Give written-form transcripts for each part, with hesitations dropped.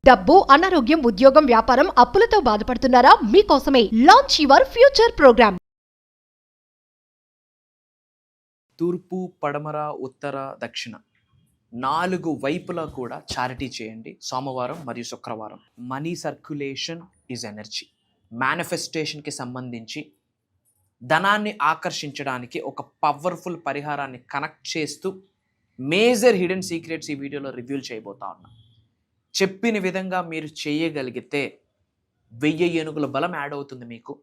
డబ్బు, అనారోగ్యం, ఉద్యోగం, వ్యాపారం, అప్పులతో బాధపడుతున్నారా? మీకోసమే లాంచ్ యువర్ ఫ్యూచర్ ప్రోగ్రామ్. తూర్పు, పడమర, ఉత్తర, దక్షిణ 4 వైపులా కూడా చారిటీ చేయండి సోమవారం మరియు శుక్రవారం. Money circulation is energy. మేనిఫెస్టేషన్కి సంబంధించి ధనాన్ని ఆకర్షించడానికి ఒక పవర్ఫుల్ పరిహారాన్ని కనెక్ట్ చేస్తూ మేజర్ హిడెన్ సీక్రెట్స్ ఈ వీడియోలో రివ్యూల్ చేయబోతా ఉన్నా. చెప్పిన విధంగా మీరు చేయగలిగితే 1000 ఏనుగుల బలం యాడ్ అవుతుంది. మీకు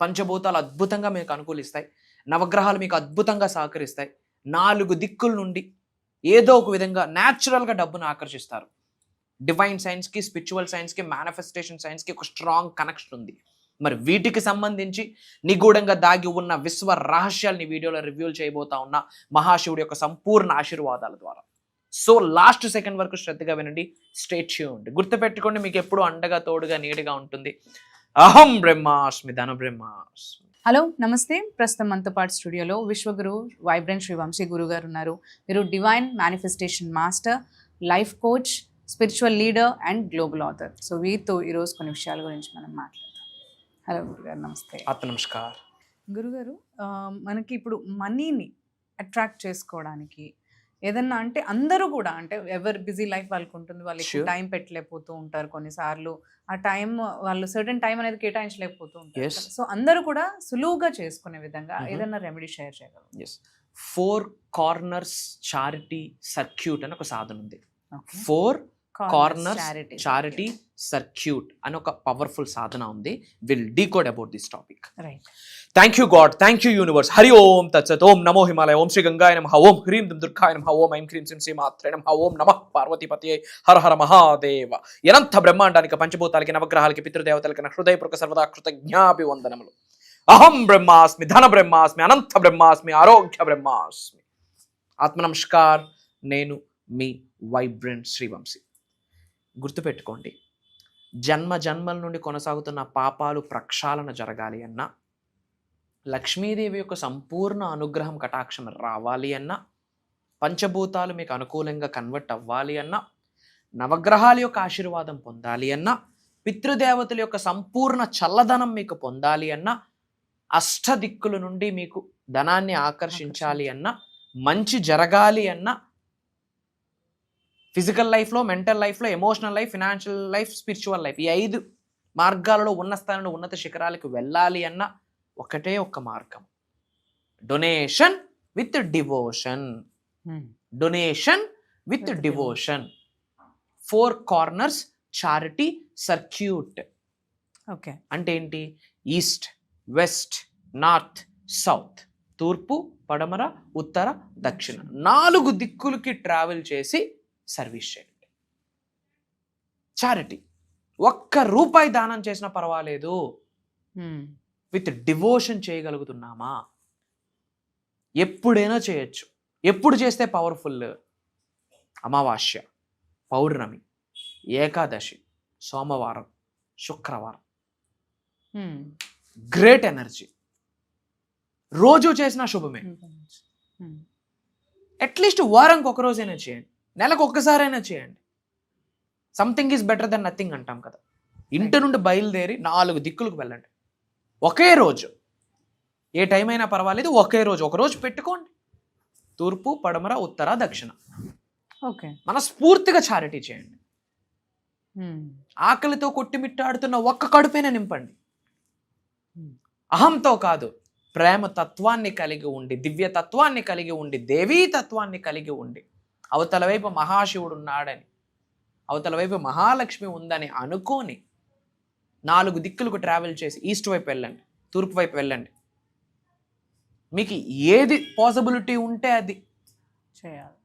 పంచభూతాలు అద్భుతంగా మీకు అనుకూలిస్తాయి. నవగ్రహాలు మీకు అద్భుతంగా సహకరిస్తాయి. 4 దిక్కుల నుండి ఏదో ఒక విధంగా న్యాచురల్గా డబ్బును ఆకర్షిస్తారు. డివైన్ సైన్స్కి, స్పిరిచువల్ సైన్స్కి, మేనిఫెస్టేషన్ సైన్స్కి ఒక స్ట్రాంగ్ కనెక్షన్ ఉంది. మరి వీటికి సంబంధించి నిగూఢంగా దాగి ఉన్న విశ్వ రహస్యాల్ని వీడియోలో రివ్యూల్ చేయబోతా ఉన్న మహాశివుడి యొక్క సంపూర్ణ ఆశీర్వాదాల ద్వారా. సో లాస్ట్ సెకండ్ వరకు శ్రద్ధగా వినండి. Stay tuned. గుర్తుపెట్టుకోండి, మీకు ఎప్పుడు అండగా, తోడుగా, నీడగా ఉంటుంది. అహం బ్రహ్మాస్మి, ధన బ్రహ్మాస్మి. హలో, నమస్తే. ప్రస్తుతం మనతో పాటు స్టూడియోలో విశ్వగురు వైబ్రెంట్ శ్రీ వంశీ గురు గారు ఉన్నారు. వీరు divine manifestation master, life coach, spiritual leader and global author. So వీరితో ఈరోజు కొన్ని విషయాల గురించి మనం మాట్లాడతాం. హలో గురుగారు, నమస్తే. నమస్కారం గురుగారు. మనకి ఇప్పుడు మనీని అట్రాక్ట్ చేసుకోవడానికి ఏదన్నా అంటే అందరూ కూడా అంటే ఎవరి బిజీ లైఫ్ వాళ్ళకు ఉంటుంది. వాళ్ళకి టైం పెట్టలేకపోతూ ఉంటారు. కొన్నిసార్లు ఆ టైం వాళ్ళు సర్టెన్ టైం అనేది కేటాయించలేకపోతూ ఉంటారు. సో అందరూ కూడా సులువుగా చేసుకునే విధంగా ఏదన్నా రెమెడీ షేర్ చేయగలరు? 4 కార్నర్స్ చారిటీ సర్క్యూట్ అని ఒక సాధన ఉంది. 4 కార్నర్స్ చారిటీ సర్క్యూట్ అని ఒక పవర్ఫుల్ సాధన ఉంది. Will decode about this topic. Thank you God, thank you universe. Hari Om తత్సత్. ఓం నమో హిమాలయ. ఓం శ్రీ గంగాయ నమః. ఓం హ్రీం దుర్గాయ నమః. ఓం ఐం క్రీం శ్రీం శ్రీమాత్రే నమః. ఓం నమః పార్వతీపతయే. హర హర మహాదేవ. అనంత బ్రహ్మాండానికి, పంచభూతాలకి, నవగ్రహాలకి, పితృదేవతలకి నా హృదయపూర్వక సర్వదా కృతజ్ఞాభివందనములు. అహం బ్రహ్మాస్మి, ధన బ్రహ్మాస్మి, అనంత బ్రహ్మాస్మి, ఆరోగ్య బ్రహ్మాస్మి. ఆత్మ నమస్కార్. నేను మీ వైబ్రెంట్ శ్రీవంశీ. గుర్తుపెట్టుకోండి, జన్మ జన్మల నుండి కొనసాగుతున్న పాపాలు ప్రక్షాళన జరగాలి అన్నా, లక్ష్మీదేవి యొక్క సంపూర్ణ అనుగ్రహం, కటాక్షం రావాలి అన్నా, పంచభూతాలు మీకు అనుకూలంగా కన్వర్ట్ అవ్వాలి అన్నా, నవగ్రహాల యొక్క ఆశీర్వాదం పొందాలి అన్నా, పితృదేవతల యొక్క సంపూర్ణ చల్లదనం మీకు పొందాలి అన్నా, అష్టదిక్కుల నుండి మీకు ధనాన్ని ఆకర్షించాలి అన్నా, మంచి జరగాలి అన్నా, ఫిజికల్ లైఫ్లో, మెంటల్ లైఫ్లో, emotional life, financial life, spiritual life, ఈ 5 మార్గాలలో ఉన్న స్థానంలో ఉన్నత శిఖరాలకు వెళ్ళాలి అన్న ఒకటే ఒక్క మార్గం. Donation with devotion. Donation with devotion. 4 corners charity circuit. Okay అంటే ఏంటి? ఈస్ట్, వెస్ట్, నార్త్, సౌత్, తూర్పు, పడమర, ఉత్తర, దక్షిణ 4 దిక్కులకి ట్రావెల్ చేసి సర్వీస్ చేయండి. చారిటీ. 1 రూపాయి దానం చేసినా పర్వాలేదు. విత్ డివోషన్ చేయగలుగుతున్నామా? ఎప్పుడైనా చేయొచ్చు. ఎప్పుడు చేస్తే పవర్ఫుల్? అమావాస్య, పౌర్ణమి, ఏకాదశి, సోమవారం, శుక్రవారం. Great energy. రోజు చేసినా శుభమే. అట్లీస్ట్ వారంకి 1 రోజైనా చేయండి, నెలకు 1సారైనా చేయండి. Something is better then nothing అంటాం కదా. ఇంటి నుండి బయలుదేరి 4 దిక్కులకు వెళ్ళండి. ఒకే రోజు, ఏ టైం అయినా పర్వాలేదు, ఒకే రోజు, 1 రోజు పెట్టుకోండి. తూర్పు, పడమర, ఉత్తర, దక్షిణ. ఓకే, మనస్ఫూర్తిగా చారిటీ చేయండి. ఆకలితో కొట్టిమిట్టాడుతున్న 1 కడుపైన నింపండి. అహంతో కాదు, ప్రేమ తత్వాన్ని కలిగి ఉండి, దివ్య తత్వాన్ని కలిగి ఉండి, దేవీ తత్వాన్ని కలిగి ఉండి, అవతల వైపు మహాశివుడు ఉన్నాడని, అవతల వైపు మహాలక్ష్మి ఉందని అనుకోని 4 దిక్కులకు ట్రావెల్ చేసి ఈస్ట్ వైపు వెళ్ళండి, తూర్పు వైపు వెళ్ళండి. మీకు ఏది పాసిబిలిటీ ఉంటే అది చేయాలి.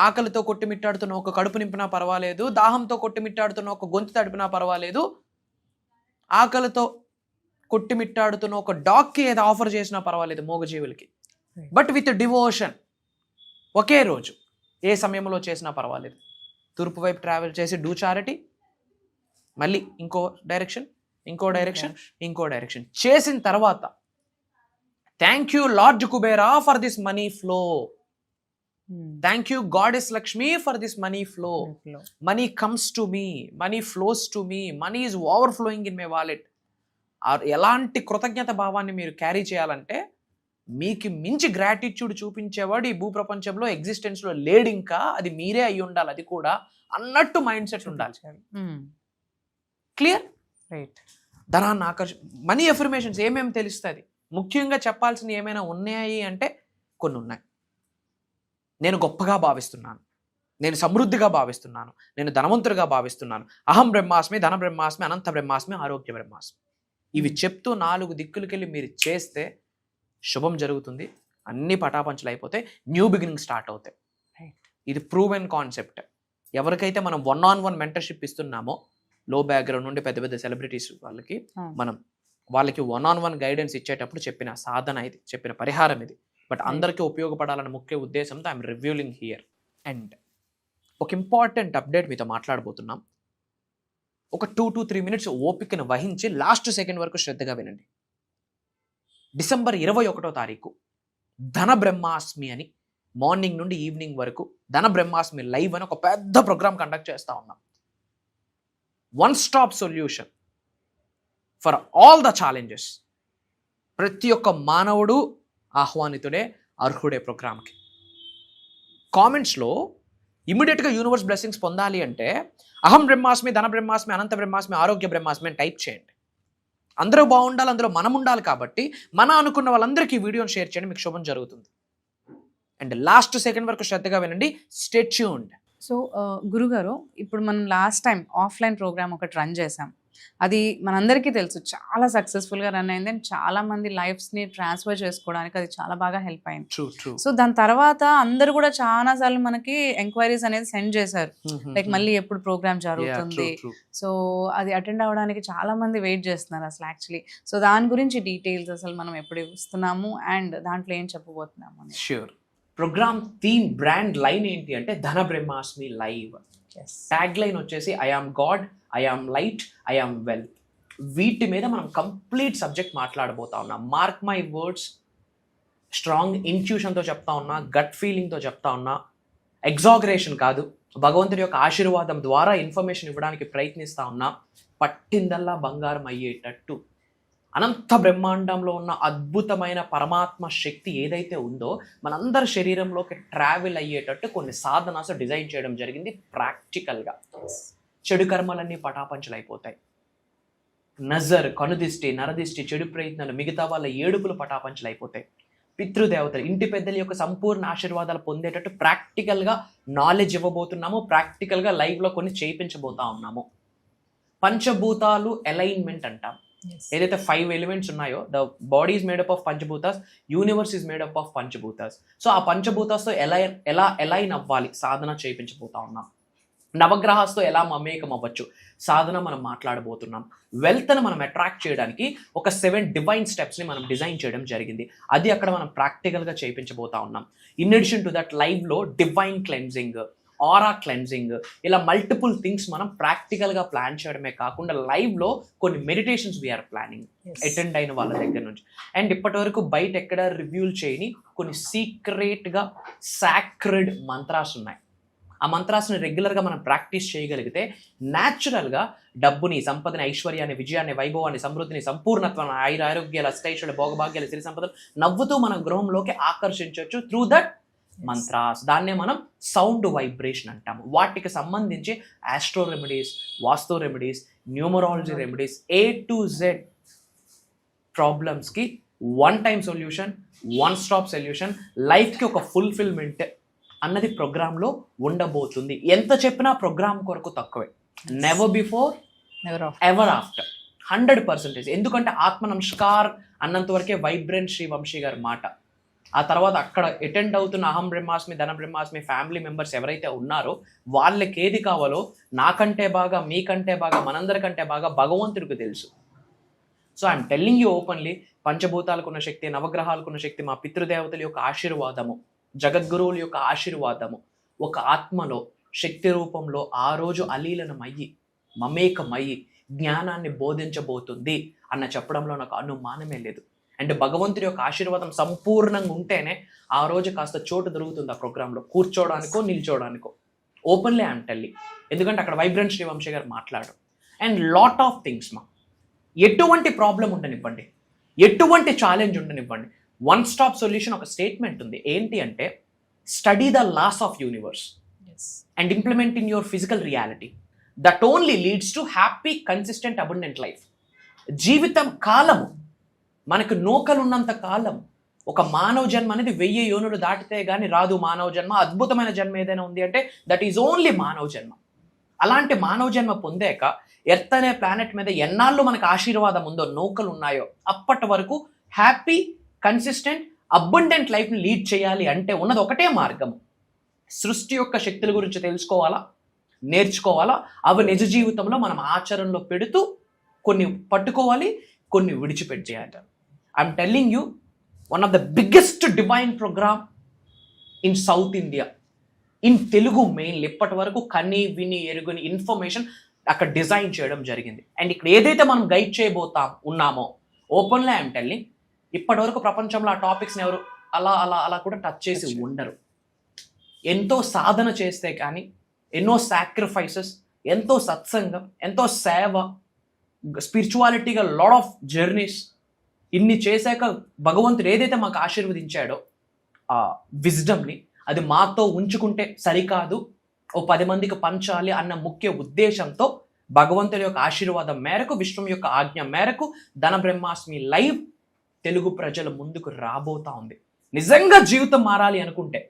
ఆకలితో కొట్టిమిట్టాడుతున్న 1 కడుపు నింపినా పర్వాలేదు, దాహంతో కొట్టిమిట్టాడుతున్న 1 గొంతు తడిపినా పర్వాలేదు, ఆకలితో కొట్టిమిట్టాడుతున్న 1 డాగ్కి ఏదో ఆఫర్ చేసినా పర్వాలేదు, మూగజీవులకి. But with devotion. ఒకే రోజు, ఏ సమయంలో చేసినా పర్వాలేదు. తూర్పు వైపు ట్రావెల్ చేసి డూ చారిటీ. మళ్ళీ ఇంకో డైరెక్షన్, ఇంకో డైరెక్షన్, ఇంకో డైరెక్షన్ చేసిన తర్వాత thank you lord Kubera for this money flow. Thank you goddess Lakshmi for this money flow. Money comes to me, money flows to me, money is over flowing in my wallet. ఎలాంటి కృతజ్ఞత భావాన్ని మీరు carry చేయాలంటే, మీకు మించి gratitude చూపించేవాడు ఈ భూప్రపంచంలో ఎగ్జిస్టెన్స్లో లేడు, ఇంకా అది మీరే అయి ఉండాలి, అది కూడా అన్నట్టు మైండ్ సెట్ ఉండాలి. క్లియర్? రైట్. ధనాన్ని మనీ ఎఫర్మేషన్స్ ఏమేమి తెలుస్తుంది, ముఖ్యంగా చెప్పాల్సిన ఏమైనా ఉన్నాయి అంటే కొన్ని ఉన్నాయి. నేను గొప్పగా భావిస్తున్నాను, నేను సమృద్ధిగా భావిస్తున్నాను, నేను ధనవంతుడిగా భావిస్తున్నాను, అహం బ్రహ్మాస్మి, ధన బ్రహ్మాస్మి, అనంత బ్రహ్మాస్మి, ఆరోగ్య బ్రహ్మాస్మి. ఇవి చెప్తూ 4 దిక్కులకెళ్ళి మీరు చేస్తే శుభం జరుగుతుంది, అన్ని పటాపంచలు అయిపోతాయి, న్యూ బిగినింగ్ స్టార్ట్ అవుతాయి. ఇది ప్రూవెన్ కాన్సెప్ట్. ఎవరికైతే మనం 1-on-1 మెంటర్షిప్ ఇస్తున్నామో, లో బ్యాక్గ్రౌండ్ నుండి పెద్ద పెద్ద సెలబ్రిటీస్ వాళ్ళకి మనం వాళ్ళకి 1-on-1 గైడెన్స్ ఇచ్చేటప్పుడు చెప్పిన సాధన ఇది, చెప్పిన పరిహారం ఇది. బట్ అందరికీ ఉపయోగపడాలన్న ముఖ్య ఉద్దేశంతో ఐఎమ్ రివ్యూలింగ్ హియర్. అండ్ ఒక ఇంపార్టెంట్ అప్డేట్ మీతో మాట్లాడబోతున్నాం. ఒక 2 to 3 minutes ఓపికను వహించి లాస్ట్ సెకండ్ వరకు శ్రద్ధగా వినండి. డిసెంబర్ 21వ తారీఖు ధన బ్రహ్మాస్మి అని మార్నింగ్ నుండి ఈవినింగ్ వరకు ధన బ్రహ్మాస్మి లైవ్ అని ఒక పెద్ద ప్రోగ్రామ్ కండక్ట్ చేస్తూ ఉన్నాం. 1 stop solution for all the challenges. ప్రతి ఒక్క మానవుడు ఆహ్వానితుడే, అర్హుడే ప్రోగ్రామ్కి. కామెంట్స్లో ఇమీడియట్గా యూనివర్స్ బ్లెస్సింగ్స్ పొందాలి అంటే అహం బ్రహ్మాస్మి, ధన బ్రహ్మాస్మి, అనంత బ్రహ్మాస్మి, ఆరోగ్య బ్రహ్మాస్మి అని టైప్ చేయండి. అందరూ బాగుండాలి, అందులో మనం ఉండాలి. కాబట్టి మన అనుకున్న వాళ్ళందరికీ వీడియోని షేర్ చేయండి, మీకు శుభం జరుగుతుంది. అండ్ లాస్ట్ సెకండ్ వరకు శ్రద్ధగా వినండి. Stay tuned. సో గురుగారు, ఇప్పుడు మనం లాస్ట్ టైం ఆఫ్లైన్ ప్రోగ్రామ్ ఒకటి రన్ చేసాం. అది మనందరికీ తెలుసు, చాలా సక్సెస్ఫుల్గా రన్ అయింది. అండ్ చాలా మంది లైఫ్స్ని ట్రాన్స్ఫర్ చేసుకోవడానికి అది చాలా బాగా హెల్ప్ అయింది. సో దాని తర్వాత అందరూ కూడా చాలా సార్లు మనకి ఎంక్వైరీస్ అనేది సెండ్ చేశారు, లైక్ మళ్ళీ ఎప్పుడు ప్రోగ్రామ్ జరుగుతుంది. సో అది అటెండ్ అవ్వడానికి చాలా మంది వెయిట్ చేస్తున్నారు అసలు యాక్చువల్లీ. సో దాని గురించి డీటెయిల్స్ అసలు మనం ఎప్పుడు ఇస్తున్నాము అండ్ దాంట్లో ఏం చెప్పబోతున్నాము అని. Sure. Program theme, brand line ఏంటి అంటే Dhana Brahmasmi live. Tag line వచ్చేసి I am God, I am light, I am wealth. వీటి మీద మనం కంప్లీట్ సబ్జెక్ట్ మాట్లాడబోతా ఉన్నాం. మార్క్ మై వర్డ్స్, స్ట్రాంగ్ ఇంట్యూషన్తో చెప్తా ఉన్నా, గట్ ఫీలింగ్తో చెప్తా ఉన్నా, ఎగ్జాగరేషన్ కాదు, భగవంతుడి యొక్క ఆశీర్వాదం ద్వారా ఇన్ఫర్మేషన్ ఇవ్వడానికి ప్రయత్నిస్తా ఉన్నా. పట్టిందల్లా బంగారం అయ్యేటట్టు అనంత బ్రహ్మాండంలో ఉన్న అద్భుతమైన పరమాత్మ శక్తి ఏదైతే ఉందో మనందరి శరీరంలోకి ట్రావెల్ అయ్యేటట్టు కొన్ని సాధనాస్ డిజైన్ చేయడం జరిగింది ప్రాక్టికల్గా. చెడు కర్మలన్నీ పటాపంచలు అయిపోతాయి. నజర్, కనుదిష్టి, నరదిష్టి, చెడు ప్రయత్నాలు, మిగతా వాళ్ళ ఏడుపులు పటాపంచలు అయిపోతాయి. పితృదేవతలు, ఇంటి పెద్దల యొక్క సంపూర్ణ ఆశీర్వాదాలు పొందేటట్టు ప్రాక్టికల్గా నాలెడ్జ్ ఇవ్వబోతున్నాము. ప్రాక్టికల్గా లైవ్లో కొన్ని చేయించబోతా ఉన్నాము. పంచభూతాలు అలైన్మెంట్ అంటాం. ఏదైతే 5 elements ఉన్నాయో, the body is made up of panchabhutas, universe is made up of panchabhutas. So ఆ పంచభూతాస్తో ఎలా అలైన్ అవ్వాలి సాధన చేయించబోతా ఉన్నాం. నవగ్రహాస్తో ఎలా మమేకం అవ్వచ్చు సాధన మనం మాట్లాడబోతున్నాం. వెల్త్ని మనం అట్రాక్ట్ చేయడానికి ఒక 7 డివైన్ స్టెప్స్ని మనం డిజైన్ చేయడం జరిగింది. అది అక్కడ మనం ప్రాక్టికల్గా చేయించబోతా ఉన్నాం. ఇన్ అడిషన్ టు దట్ లైవ్లో డివైన్ క్లెన్జింగ్, ఆరా క్లెన్జింగ్, ఇలా మల్టిపుల్ థింగ్స్ మనం ప్రాక్టికల్గా ప్లాన్ చేయడమే కాకుండా లైవ్లో కొన్ని మెడిటేషన్స్ వీఆర్ ప్లానింగ్ అటెండ్ అయిన వాళ్ళ దగ్గర నుంచి. అండ్ ఇప్పటి వరకు బయట ఎక్కడ రివ్యూలు చేయని కొన్ని సీక్రెట్గా సాక్రెడ్ మంత్రాస్ ఉన్నాయి. ఆ మంత్రాస్ని రెగ్యులర్గా మనం ప్రాక్టీస్ చేయగలిగితే న్యాచురల్గా డబ్బుని, సంపదని, ఐశ్వర్యాన్ని, విజయాన్ని, వైభవాన్ని, సమృద్ధిని, సంపూర్ణత్వాన్ని, ఆరోగ్యాలు, అష్టైశ్వర్య, భోగభాగ్యాలు, సిరి సంపదలు నవ్వుతూ మన గృహంలోకి ఆకర్షించవచ్చు త్రూ దట్ మంత్రాస్. దాన్నే మనం సౌండ్ వైబ్రేషన్ అంటాము. వాటికి సంబంధించి astro remedies, vastu remedies, numerology remedies, A to Z ప్రాబ్లమ్స్కి 1 time సొల్యూషన్, 1 stop సొల్యూషన్, లైఫ్కి ఒక ఫుల్ఫిల్మెంట్ అన్నది ప్రోగ్రాంలో ఉండబోతుంది. ఎంత చెప్పినా ప్రోగ్రామ్ కొరకు తక్కువే. Never before, ever after, 100%. ఎందుకంటే ఆత్మ నమస్కార్ అన్నంత వరకే వైబ్రెంట్ శ్రీ వంశీ గారి మాట. ఆ తర్వాత అక్కడ అటెండ్ అవుతున్న అహం బ్రహ్మాస్మి, ధన బ్రహ్మాస్మి ఫ్యామిలీ మెంబర్స్ ఎవరైతే ఉన్నారో వాళ్ళకి ఏది కావాలో నాకంటే బాగా, మీకంటే బాగా, మనందరికంటే బాగా భగవంతుడికి తెలుసు. So I'm telling you openly, పంచభూతాలకు ఉన్న శక్తి, నవగ్రహాలకు ఉన్న శక్తి, మా పితృదేవతల యొక్క ఆశీర్వాదము, జగద్గురువుల యొక్క ఆశీర్వాదము ఒక ఆత్మలో శక్తి రూపంలో ఆ రోజు అలీలనమయ్యి, మమేకమయ్యి జ్ఞానాన్ని బోధించబోతుంది అన్న చెప్పడంలో నాకు అనుమానమే లేదు. అండ్ భగవంతుడి యొక్క ఆశీర్వాదం సంపూర్ణంగా ఉంటేనే ఆ రోజు కాస్త చోటు దొరుకుతుంది ఆ ప్రోగ్రాంలో, కూర్చోడానికో నిల్చోడానికో. ఓపెన్లీ ఐఎమ్ టెల్లింగ్, ఎందుకంటే అక్కడ వైబ్రెంట్ శ్రీవంశీ గారు మాట్లాడు. అండ్ లాట్ ఆఫ్ థింగ్స్ మా, ఎటువంటి ప్రాబ్లం ఉండనివ్వండి, ఎటువంటి ఛాలెంజ్ ఉండనివ్వండి, వన్ స్టాప్ సొల్యూషన్ ఒక స్టేట్మెంట్ ఉంది. ఏంటి అంటే, study the laws of universe and implement in your physical reality. That only leads to happy, consistent, abundant life. జీవితం కాలము, మనకు నూకలున్నంత కాలం, ఒక మానవ జన్మ అనేది 1000 యోనులు దాటితే కానీ రాదు మానవ జన్మ. అద్భుతమైన జన్మ ఏదైనా ఉంది అంటే దట్ ఈజ్ ఓన్లీ మానవ జన్మ. అలాంటి మానవ జన్మ పొందాక ఎర్త్ అనే ప్లానెట్ మీద ఎన్నాళ్ళు మనకు ఆశీర్వాదం ఉందో, నూకలు ఉన్నాయో, అప్పటి వరకు హ్యాపీ, కన్సిస్టెంట్, అబండెంట్ లైఫ్ని లీడ్ చేయాలి అంటే ఉన్నది ఒకటే మార్గము. సృష్టి యొక్క శక్తుల గురించి తెలుసుకోవాలా, నేర్చుకోవాలా, అవి నిజ జీవితంలో మనం ఆచరణలో పెడుతూ కొన్ని పట్టుకోవాలి, కొన్ని విడిచిపెట్టేయాలి. I'm telling you, one of the biggest divine program in South India, in Telugu mainly. ఇప్పటి వరకు కని విని ఎరుగుని ఇన్ఫర్మేషన్ అక్కడ డిజైన్ చేయడం జరిగింది. అండ్ ఇక్కడ ఏదైతే మనం గైడ్ ఉన్నామో, ఓపెన్లీ ఐఎమ్ టెల్లింగ్, ఇప్పటి వరకు ప్రపంచంలో ఆ టాపిక్స్ని ఎవరు అలా అలా అలా కూడా టచ్ చేసి ఉండరు. ఎంతో సాధన చేస్తే కానీ, ఎన్నో సాక్రిఫైసెస్, ఎంతో సత్సంగం, ఎంతో సేవ, స్పిరిచువాలిటీగా లాట్ ఆఫ్ జర్నీస్, ఇన్ని చేశాక భగవంతుడు ఏదైతే మాకు ఆశీర్వదించాడో ఆ విజ్డమ్ని, అది మాతో ఉంచుకుంటే సరికాదు, ఓ 10 మందికి పంచాలి అన్న ముఖ్య ఉద్దేశంతో భగవంతుడి యొక్క ఆశీర్వాదం మేరకు, విష్ణు యొక్క ఆజ్ఞ మేరకు ధన బ్రహ్మాస్మి లైవ్ తెలుగు ప్రజల ముందుకు రాబోతా ఉంది. నిజంగా జీవితం మారాలి అనుకుంటే,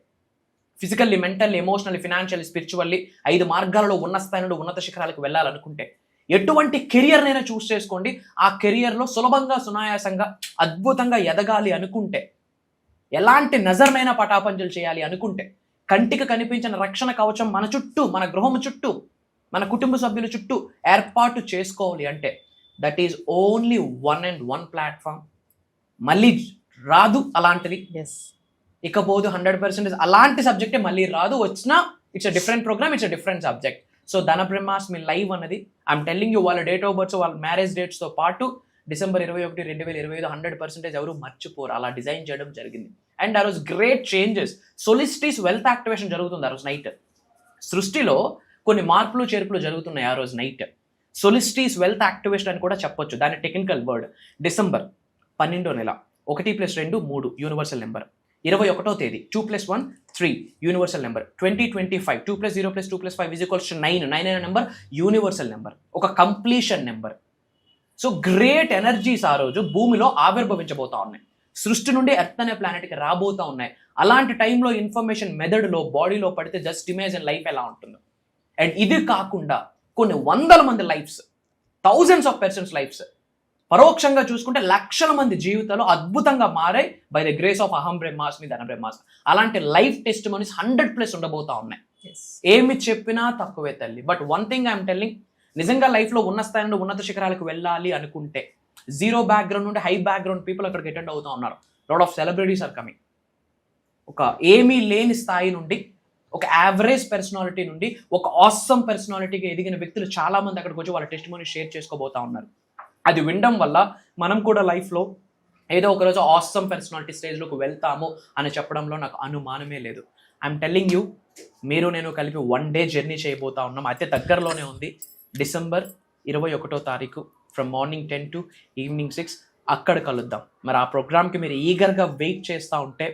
physically, mentally, emotionally, financially, spiritually 5 మార్గాలలో ఉన్న స్థాయి నుండి ఉన్నత శిఖరాలకు వెళ్ళాలనుకుంటే, ఎటువంటి కెరియర్నైనా చూస్ చేసుకోండి, ఆ కెరియర్లో సులభంగా, సునాయాసంగా, అద్భుతంగా ఎదగాలి అనుకుంటే, ఎలాంటి నజర్నైనా పటాపంచలు చేయాలి అనుకుంటే, కంటికి కనిపించిన రక్షణ కవచం మన చుట్టూ, మన గృహం చుట్టూ, మన కుటుంబ సభ్యుల చుట్టూ ఏర్పాటు చేసుకోవాలి అంటే that is only 1 and 1 platform. మళ్ళీ రాదు అలాంటిది. ఇకపోతే 100% అలాంటి సబ్జెక్టే మళ్ళీ రాదు. వచ్చినా it's a different program, it's a different subject. So Dhana Brahmasmi live అన్నది ఐఎమ్ టెల్లింగ్ యూ, వాళ్ళ డేట్ ఆఫ్ బర్త్స్, వాళ్ళ మ్యారేజ్ డేట్స్తో పాటు December 21, 2025 100% ఎవరు మర్చిపోరు. అలా డిజైన్ చేయడం జరిగింది. అండ్ ఆ రోజు great changes, solstice wealth activation జరుగుతుంది ఆ రోజు నైట్. సృష్టిలో కొన్ని మార్పులు చేర్పులు జరుగుతున్నాయి ఆ రోజు నైట్. సొలిస్టిస్ వెల్త్ యాక్టివేషన్ అని కూడా చెప్పొచ్చు, దాని టెక్నికల్ వర్డ్. డిసెంబర్ 12వ నెల 1 + 2 3 యూనివర్సల్ నెంబర్. 21వ తేదీ 2 + 1 3 యూనివర్సల్ నెంబర్. 2025 2 + 0 + 2 + 5 = 9 అనే నెంబర్ యూనివర్సల్ నెంబర్, ఒక completion number. So great energies ఆ రోజు భూమిలో ఆవిర్భవించబోతా ఉన్నాయి, సృష్టి నుండి ఎర్త్ అనే ప్లానెట్కి రాబోతా ఉన్నాయి. అలాంటి టైంలో ఇన్ఫర్మేషన్ మెదడులో, బాడీలో పడితే జస్ట్ ఇమేజిన్ లైఫ్ ఎలా ఉంటుందో. అండ్ ఇది కాకుండా కొన్ని 100 మంది lifes, thousands of persons lifes, పరోక్షంగా చూసుకుంటే లక్షల మంది జీవితాలు అద్భుతంగా మారాయి బై ద గ్రేస్ ఆఫ్ అహం బ్రహ్మాస్మి, ధన బ్రహ్మాస్మి. అలాంటి లైఫ్ టెస్టిమోనీస్ 100+ ఉండబోతా ఉన్నాయి. ఏమి చెప్పినా తక్కువే తల్లి. But one thing I'm telling, నిజంగా లైఫ్లో ఉన్న స్థాయి నుండి ఉన్నత శిఖరాలకు వెళ్ళాలి అనుకుంటే, జీరో బ్యాక్గ్రౌండ్ నుండి హై బ్యాక్గ్రౌండ్ పీపుల్ అక్కడికి అటెండ్ అవుతూ ఉన్నారు. Lot of celebrities are coming. ఒక ఏమీ లేని స్థాయి నుండి, ఒక యావరేజ్ పర్సనాలిటీ నుండి ఒక ఆసమ్ పర్సనాలిటీకి ఎదిగిన వ్యక్తులు చాలామంది అక్కడికి వచ్చి వాళ్ళ టెస్టిమోనీ షేర్ చేసుకోబోతా ఉన్నారు. అది వినడం వల్ల మనం కూడా లైఫ్లో ఏదో ఒకరోజు ఆసమ్ పర్సనాలిటీ స్టేజ్లోకి వెళ్తాము అని చెప్పడంలో నాకు అనుమానమే లేదు. ఐఎమ్ టెల్లింగ్ యూ, మీరు నేను కలిపి 1 day జర్నీ చేయబోతా ఉన్నాం. అతి దగ్గరలోనే ఉంది. December 21వ తారీఖు ఫ్రమ్ మార్నింగ్ 10 to evening 6 అక్కడ కలుద్దాం. మరి ఆ ప్రోగ్రామ్కి మీరు ఈగర్గా వెయిట్ చేస్తూ ఉంటే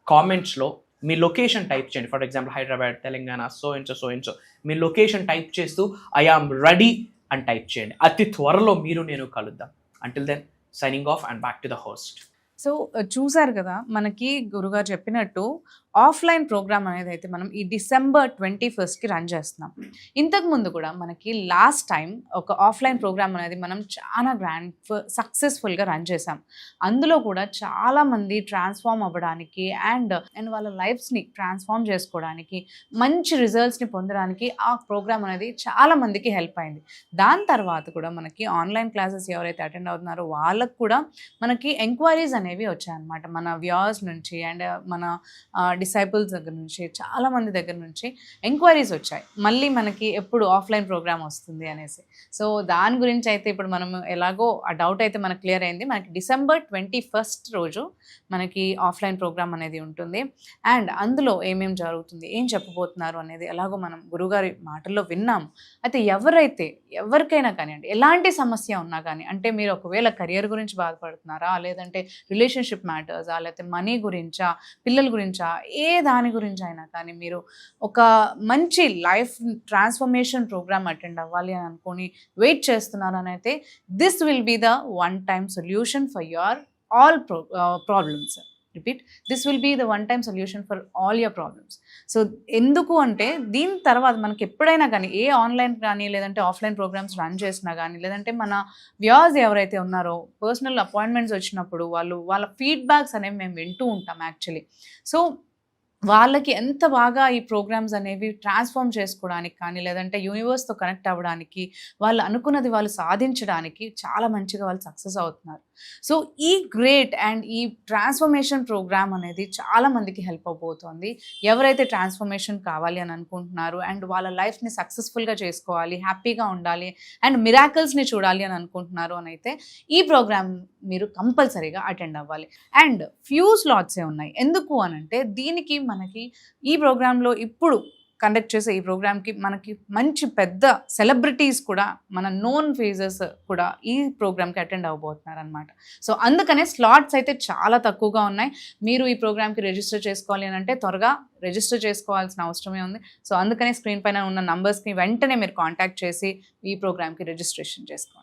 కామెంట్స్లో మీ లొకేషన్ టైప్ చేయండి. For example Hyderabad, Telangana, so and so మీ లొకేషన్ టైప్ చేస్తూ ఐ ఆమ్ రెడీ అని టైప్ చేయండి. అతి త్వరలో మీరు నేను కలుద్దాం. Until then signing off and back to the host. So చూసారు కదా, మనకి గురుగారు చెప్పినట్టు ఆఫ్లైన్ ప్రోగ్రామ్ అనేది అయితే మనం ఈ December 21st రన్ చేస్తున్నాం. ఇంతకుముందు కూడా మనకి లాస్ట్ టైం ఒక ఆఫ్లైన్ ప్రోగ్రామ్ అనేది మనం చాలా సక్సెస్ఫుల్గా రన్ చేసాం. అందులో కూడా చాలామంది ట్రాన్స్ఫార్మ్ అవ్వడానికి అండ్ వాళ్ళ లైఫ్స్ని ట్రాన్స్ఫార్మ్ చేసుకోవడానికి, మంచి రిజల్ట్స్ని పొందడానికి ఆ ప్రోగ్రామ్ అనేది చాలా మందికి హెల్ప్ అయింది. దాని తర్వాత కూడా మనకి ఆన్లైన్ క్లాసెస్ ఎవరైతే అటెండ్ అవుతున్నారో వాళ్ళకు కూడా మనకి ఎంక్వైరీస్ అనేవి అనేవి వచ్చాయన్నమాట మన వ్యూవర్స్ నుంచి అండ్ మన డిసైపుల్స్ దగ్గర నుంచి, చాలామంది దగ్గర నుంచి ఎంక్వైరీస్ వచ్చాయి మళ్ళీ మనకి ఎప్పుడు ఆఫ్లైన్ ప్రోగ్రామ్ వస్తుంది అనేసి. సో దాని గురించి అయితే ఇప్పుడు మనం ఎలాగో ఆ డౌట్ అయితే మనకు క్లియర్ అయింది. మనకి December 21st రోజు మనకి ఆఫ్లైన్ ప్రోగ్రామ్ అనేది ఉంటుంది. అండ్ అందులో ఏమేమి జరుగుతుంది, ఏం చెప్పబోతున్నారు అనేది ఎలాగో మనం గురుగారి మాటల్లో విన్నాము. అయితే ఎవరికైనా కానివ్వండి, ఎలాంటి సమస్య ఉన్నా కానీ, అంటే మీరు ఒకవేళ కెరియర్ గురించి బాధపడుతున్నారా, లేదంటే రిలేషన్షిప్ మ్యాటర్సా, లేకపోతే మనీ గురించా, పిల్లల గురించా, ఏ దాని గురించి అయినా కానీ మీరు ఒక మంచి లైఫ్ ట్రాన్స్ఫర్మేషన్ ప్రోగ్రామ్ అటెండ్ అవ్వాలి అని అనుకొని వెయిట్ చేస్తున్నారని అయితే this will be the one time solution for your all problems. Repeat, this will be the one time solution for all your problems. So ఎందుకు అంటే దీని తర్వాత మనకి ఎప్పుడైనా కానీ ఏ ఆన్లైన్ కానీ లేదంటే ఆఫ్లైన్ ప్రోగ్రామ్స్ రన్ చేసినా కానీ, లేదంటే మన వ్యూవర్స్ ఎవరైతే ఉన్నారో పర్సనల్ అపాయింట్మెంట్స్ వచ్చినప్పుడు వాళ్ళ ఫీడ్బ్యాక్స్ అనేవి మేము వింటూ ఉంటాం యాక్చువల్లీ. సో వాళ్ళకి ఎంత బాగా ఈ ప్రోగ్రామ్స్ అనేవి ట్రాన్స్ఫార్మ్ చేసుకోవడానికి కానీ, లేదంటే యూనివర్స్తో కనెక్ట్ అవ్వడానికి, వాళ్ళు అనుకున్నది వాళ్ళు సాధించడానికి చాలా మంచిగా వాళ్ళు సక్సెస్ అవుతున్నారు. సో ఈ గ్రేట్ అండ్ ఈ ట్రాన్స్ఫర్మేషన్ ప్రోగ్రామ్ అనేది చాలా మందికి హెల్ప్ అవబోతోంది. ఎవరైతే ట్రాన్స్ఫర్మేషన్ కావాలి అని అనుకుంటున్నారు అండ్ వాళ్ళ లైఫ్ని సక్సెస్ఫుల్గా చేసుకోవాలి, హ్యాపీగా ఉండాలి అండ్ మిరాకిల్స్ని చూడాలి అని అనుకుంటున్నారు అని అయితే ఈ ప్రోగ్రామ్ మీరు కంపల్సరీగా అటెండ్ అవ్వాలి. అండ్ ఫ్యూ స్లాట్సే ఉన్నాయి. ఎందుకు అనంటే దీనికి మనకి ఈ ప్రోగ్రాంలో ఇప్పుడు కండక్ట్ చేసే ఈ ప్రోగ్రామ్కి మనకి మంచి పెద్ద సెలబ్రిటీస్ కూడా, మన నోన్ ఫేజెస్ కూడా ఈ ప్రోగ్రామ్కి అటెండ్ అవ్వబోతున్నారు అనమాట. సో అందుకనే స్లాట్స్ అయితే చాలా తక్కువగా ఉన్నాయి. మీరు ఈ ప్రోగ్రామ్కి రిజిస్టర్ చేసుకోవాలి అని అంటే త్వరగా రిజిస్టర్ చేసుకోవాల్సిన అవసరమే ఉంది. సో అందుకనే స్క్రీన్ పైన ఉన్న నంబర్స్ని వెంటనే మీరు కాంటాక్ట్ చేసి ఈ ప్రోగ్రామ్కి రిజిస్ట్రేషన్ చేసుకోండి.